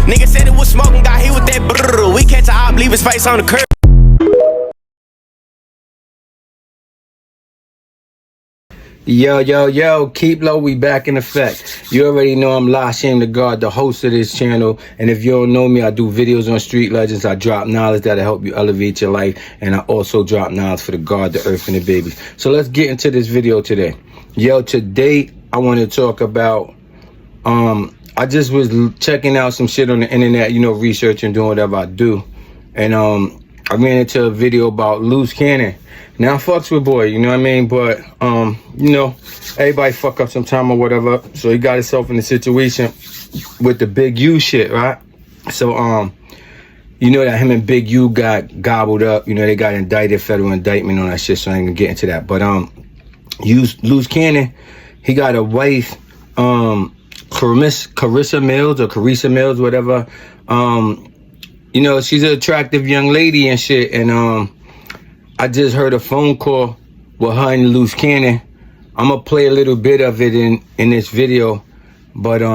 Nigga said it was smoking, got hit with that brrr. We catch a op, leave his face on the curb. Yo, KEEPLO, we back in effect. You already know I'm La Shame the God, the host of this channel. And if you don't know me, I do videos on street legends. I drop knowledge that'll help you elevate your life. And I also drop knowledge for the God, the earth, and the babies. So let's get into this video today. Yo, today I want to talk about, I just was checking out some shit on the internet, you know, researching, doing whatever I do. And I ran into a video about Luce Cannon. Now I fucks with boy, you know what I mean? But you know, everybody fuck up sometime or whatever. So he got himself in a situation with the Big U shit, right? So you know that him and Big U got gobbled up. You know, they got indicted, federal indictment on that shit, so I ain't gonna get into that. But Luce Cannon, he got a wife, Carissa Mills, whatever. You know, she's an attractive young lady and shit, and I just heard a phone call with her and Luce Cannon. I'm gonna play a little bit of it in this video, but I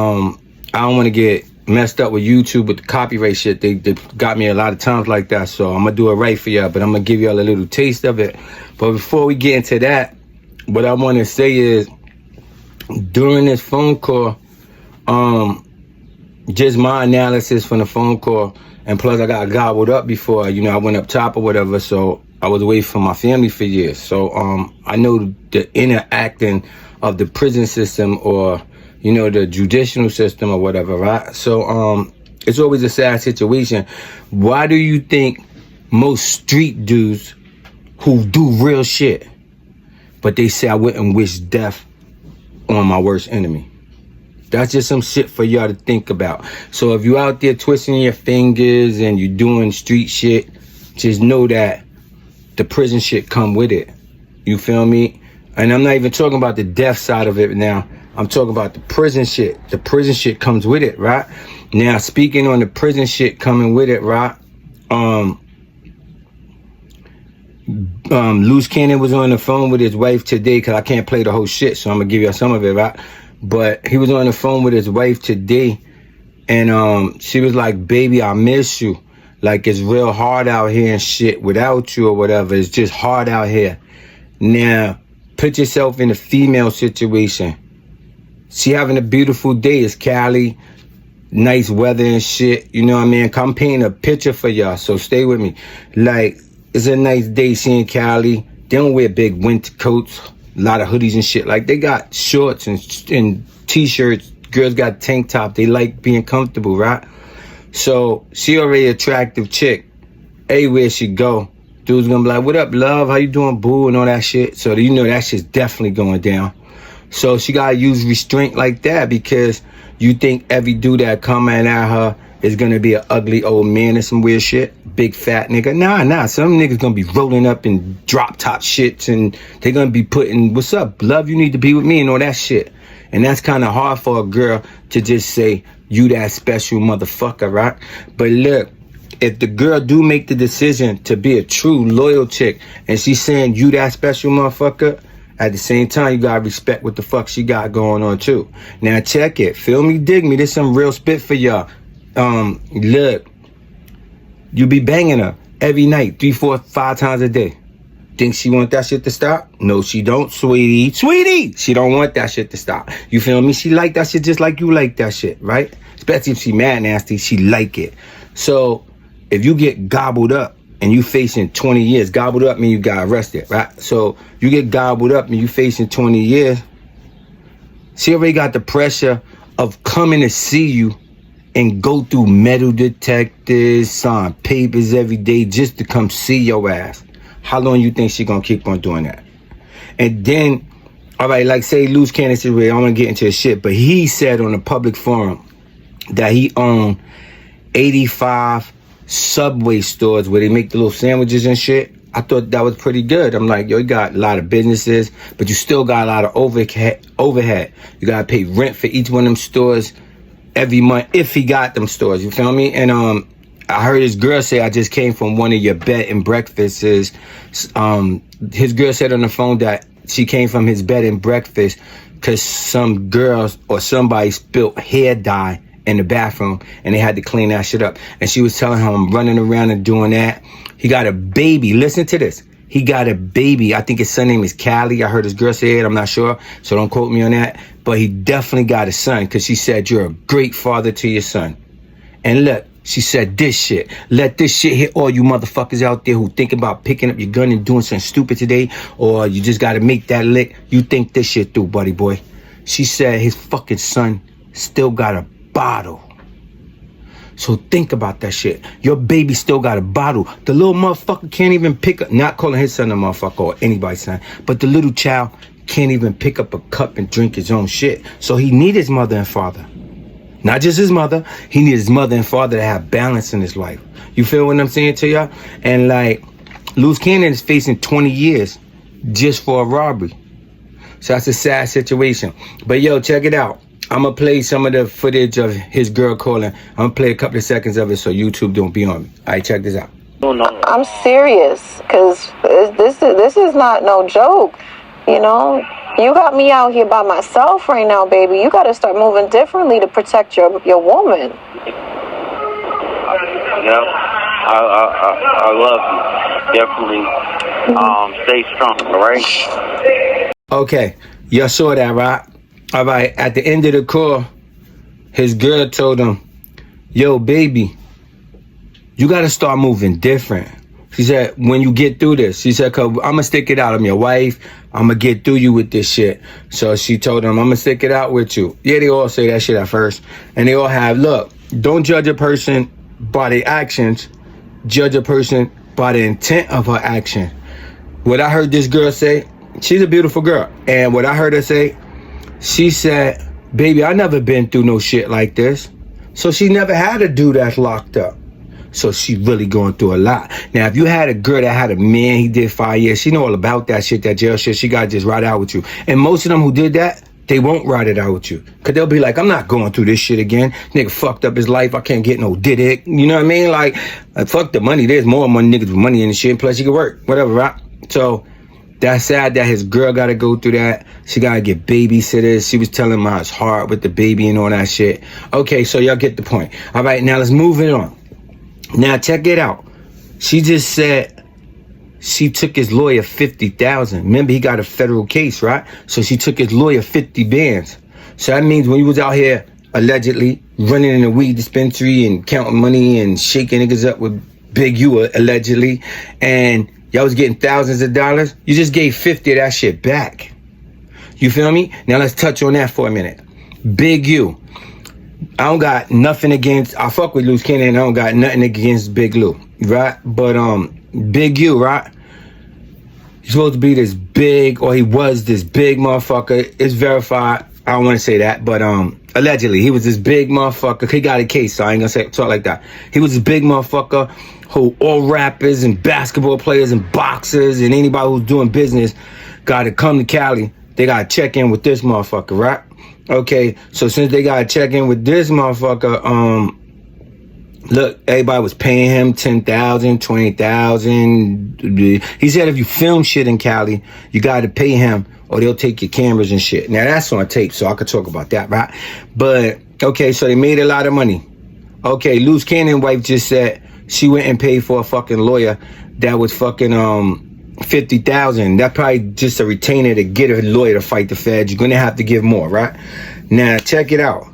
don't want to get messed up with YouTube with the copyright shit. They got me a lot of times like that, so I'm gonna do it right for y'all, but I'm gonna give y'all a little taste of it. But before we get into that, what I want to say is, during this phone call, just my analysis from the phone call, and plus I got gobbled up before, you know, I went up top or whatever, so I was away from my family for years. So I know the interacting of the prison system, or, you know, the judicial system or whatever, right? So it's always a sad situation. Why do you think most street dudes who do real shit, but they say I wouldn't wish death on my worst enemy? That's just some shit for y'all to think about. So if you out there twisting your fingers and you doing street shit, just know that the prison shit come with it. You feel me? And I'm not even talking about the death side of it now. I'm talking about the prison shit. The prison shit comes with it, right? Now, speaking on the prison shit coming with it, right? Luce Cannon was on the phone with his wife today, because I can't play the whole shit, so I'm gonna give you some of it, right? But he was on the phone with his wife today, and she was like, baby, I miss you. Like, it's real hard out here and shit without you or whatever. It's just hard out here. Now, put yourself in a female situation. She having a beautiful day. It's Cali, nice weather and shit. You know what I mean? I'm painting a picture for y'all, so stay with me. Like, it's a nice day seeing Cali. They don't wear big winter coats, a lot of hoodies and shit. Like, they got shorts and t-shirts. Girls got tank top. They like being comfortable, right? So she already attractive chick. Everywhere she go, dude's gonna be like, what up, love? How you doing, boo? And all that shit. So you know that shit's definitely going down. So she gotta use restraint like that, because you think every dude that coming at her is gonna be an ugly old man or some weird shit? Big fat nigga. Nah. Some niggas gonna be rolling up in drop top shits, and they gonna be putting, what's up, love, you need to be with me, and all that shit. And that's kind of hard for a girl to just say, you that special motherfucker, right? But look, if the girl do make the decision to be a true loyal chick, and she's saying you that special motherfucker, at the same time, you gotta respect what the fuck she got going on too. Now check it, feel me, dig me, this some real spit for y'all. Look, you be banging her every night, 3, 4, 5 times a day. Think she want that shit to stop? No, she don't, sweetie. Sweetie! She don't want that shit to stop. You feel me? She like that shit just like you like that shit, right? Especially if she mad nasty, she like it. So if you get gobbled up and you facing 20 years, gobbled up means you got arrested, right? So you get gobbled up and you facing 20 years, she already got the pressure of coming to see you and go through metal detectors, sign papers every day just to come see your ass. How long you think she gonna keep on doing that? And then, all right, like say Luce Cannon said, I don't wanna get into his shit, but he said on a public forum that he owned 85 Subway stores where they make the little sandwiches and shit. I thought that was pretty good. I'm like, yo, you got a lot of businesses, but you still got a lot of overhead. You gotta pay rent for each one of them stores every month, if he got them stores, you feel me? And I heard his girl say, I just came from one of your bed and breakfasts. His girl said on the phone that she came from his bed and breakfast because some girls or somebody spilled hair dye in the bathroom, and they had to clean that shit up. And she was telling him, I'm running around and doing that. He got a baby. Listen to this. He got a baby. I think his son name is Callie. I heard his girl say it. I'm not sure, so don't quote me on that. But he definitely got a son, because she said, you're a great father to your son. And look, she said this shit. Let this shit hit all you motherfuckers out there who think about picking up your gun and doing something stupid today, or you just got to make that lick. You think this shit through, buddy boy. She said his fucking son still got a bottle. So think about that shit. Your baby still got a bottle. The little motherfucker can't even pick up, not calling his son a motherfucker or anybody's son, but the little child can't even pick up a cup and drink his own shit. So he need his mother and father. Not just his mother, he needs his mother and father to have balance in his life. You feel what I'm saying to y'all? And like, Luce Cannon is facing 20 years just for a robbery. So that's a sad situation. But yo, check it out. I'm going to play some of the footage of his girl calling. I'm going to play a couple of seconds of it so YouTube don't be on me. All right, check this out. I'm serious, because this is not no joke. You know, you got me out here by myself right now, baby. You got to start moving differently to protect your woman. Yep, I love you. Definitely stay strong, all right? Okay, y'all saw that, right? All right, at the end of the call, his girl told him, yo, baby, you got to start moving different. She said, when you get through this, she said, cause I'm going to stick it out. I'm your wife. I'm going to get through you with this shit. So she told him, I'm going to stick it out with you. Yeah, they all say that shit at first. And they all have, look, don't judge a person by their actions. Judge a person by the intent of her action. What I heard this girl say, she's a beautiful girl. And what I heard her say, she said, baby, I never been through no shit like this. So she never had a dude that's locked up. So she really going through a lot. Now, if you had a girl that had a man, he did 5 years, she know all about that shit, that jail shit. She got to just ride out with you. And most of them who did that, they won't ride it out with you. Because they'll be like, I'm not going through this shit again. Nigga fucked up his life. I can't get no dick. You know what I mean? Like, fuck the money. There's more money, niggas with money in the shit. Plus, you can work. Whatever, right? So that's sad that his girl got to go through that. She got to get babysitters. She was telling him how it's hard with the baby and all that shit. Okay, so y'all get the point. All right, now let's move it on. Now, check it out. She just said she took his lawyer $50,000. Remember, he got a federal case, right? So she took his lawyer 50 bands. So that means when he was out here allegedly running in a weed dispensary and counting money and shaking niggas up with Big U allegedly, and y'all was getting thousands of dollars, you just gave 50 of that shit back. You feel me? Now let's touch on that for a minute. Big U. I don't got nothing against, I fuck with Luce Cannon, I don't got nothing against Big Lou, right? But Big U, right? He's supposed to be this big, or he was this big motherfucker. It's verified. I don't want to say that, but allegedly he was this big motherfucker. He got a case, so I ain't gonna talk like that. He was this big motherfucker who all rappers and basketball players and boxers and anybody who's doing business got to come to Cali. They got to check in with this motherfucker, right? Okay, so since they got to check in with this motherfucker, look, everybody was paying him $10,000, $20,000. He said if you film shit in Cali, you got to pay him or they'll take your cameras and shit. Now, that's on tape, so I could talk about that, right? But, okay, so they made a lot of money. Okay, Luce Cannon wife just said she went and paid for a fucking lawyer that was fucking $50,000. That probably just a retainer to get a lawyer to fight the feds. You're gonna have to give more, right? Now check it out.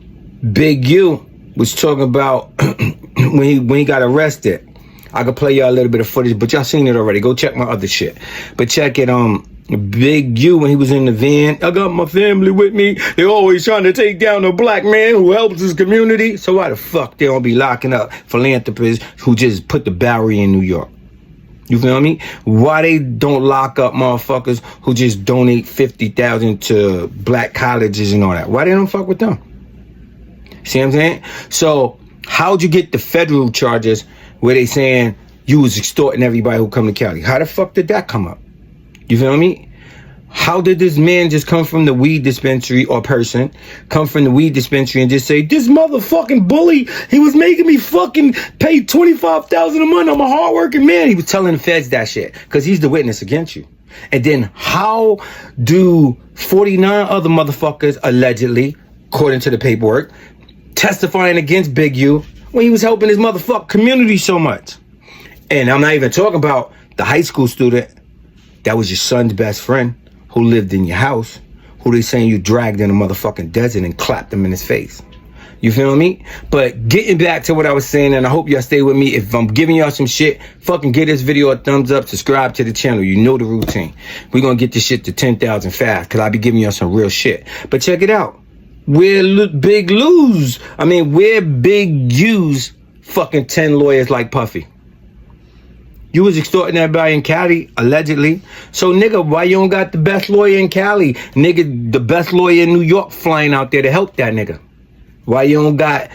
Big U was talking about when he got arrested. I could play y'all a little bit of footage, but y'all seen it already. Go check my other shit. But check it. Big U, when he was in the van, I got my family with me. They're always trying to take down a black man who helps his community. So why the fuck they don't be locking up philanthropists who just put the Bowery in New York? You feel me? Why they don't lock up motherfuckers who just donate $50,000 to black colleges and all that? Why they don't fuck with them? See what I'm saying? So how'd you get the federal charges where they saying you was extorting everybody who come to Cali? How the fuck did that come up? You feel me? How did this man just come from the weed dispensary, or person come from the weed dispensary and just say, this motherfucking bully, he was making me fucking pay $25,000 a month. I'm a hardworking man. He was telling the feds that shit because he's the witness against you. And then how do 49 other motherfuckers allegedly, according to the paperwork, testifying against Big U when he was helping his motherfucking community so much. And I'm not even talking about the high school student that was your son's best friend who lived in your house, who they saying you dragged in a motherfucking desert and clapped him in his face. You feel me? But getting back to what I was saying, and I hope y'all stay with me. If I'm giving y'all some shit, fucking give this video a thumbs up, subscribe to the channel. You know the routine. We're gonna get this shit to 10,000 fast, because I be giving y'all some real shit. But check it out. We're Big U's fucking 10 lawyers like Puffy. You was extorting everybody in Cali, allegedly. So, nigga, why you don't got the best lawyer in Cali? Nigga, the best lawyer in New York flying out there to help that nigga. Why you don't got,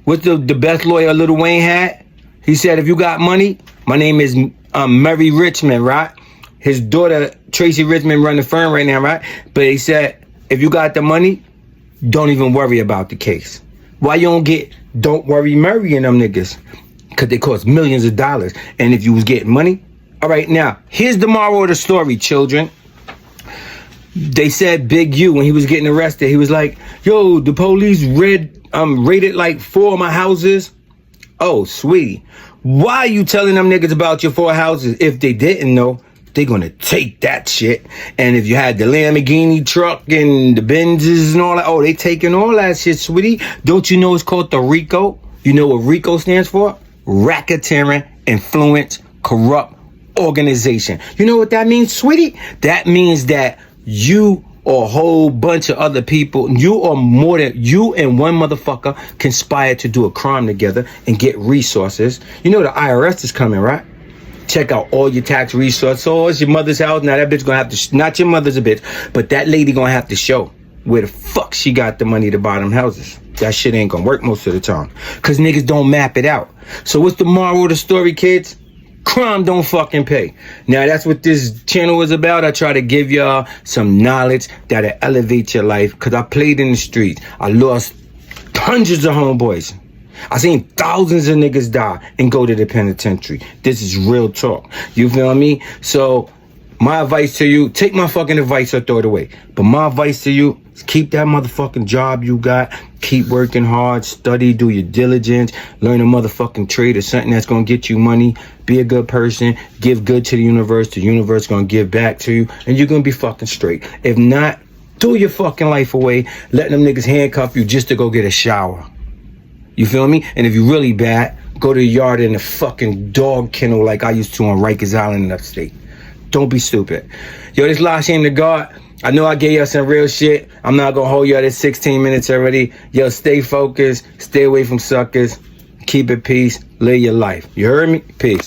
what's the best lawyer Lil Wayne had? He said, if you got money, my name is Murray Richmond, right? His daughter, Tracy Richmond, run the firm right now, right? But he said, if you got the money, don't even worry about the case. Why you don't get Don't Worry Murray and them niggas? Because they cost millions of dollars. And if you was getting money, all right, now, here's the moral of the story, children. They said Big U, when he was getting arrested, he was like, yo, the police raided like 4 of my houses. Oh, sweetie, why are you telling them niggas about your 4 houses? If they didn't know, they gonna take that shit. And if you had the Lamborghini truck and the Benzes and all that, oh, they taking all that shit, sweetie. Don't you know it's called the RICO? You know what RICO stands for? Racketeering, influence, corrupt organization. You know what that means, sweetie? That means that you or a whole bunch of other people, you or more than you and one motherfucker conspired to do a crime together and get resources. You know the IRS is coming, right? Check out all your tax resources. Oh, it's your mother's house. Now that bitch gonna have to, not your mother's a bitch, but that lady gonna have to show where the fuck she got the money to buy them houses. That shit ain't gonna work most of the time, cause niggas don't map it out. So what's the moral of the story, kids? Crime don't fucking pay. Now that's what this channel is about. I try to give y'all some knowledge that'll elevate your life, cause I played in the streets. I lost hundreds of homeboys. I seen thousands of niggas die and go to the penitentiary. This is real talk. You feel me? So my advice to you, take my fucking advice or throw it away. But my advice to you is keep that motherfucking job you got. Keep working hard, study, do your diligence, learn a motherfucking trade or something that's gonna get you money. Be a good person, give good to the universe gonna give back to you, and you're gonna be fucking straight. If not, throw your fucking life away, letting them niggas handcuff you just to go get a shower. You feel me? And if you're really bad, go to the yard in a fucking dog kennel like I used to on Rikers Island in upstate. Don't be stupid. Yo, this La Shame to God. I know I gave y'all some real shit. I'm not gonna hold y'all this 16 minutes already. Yo, stay focused. Stay away from suckers. Keep it peace. Live your life. You heard me? Peace.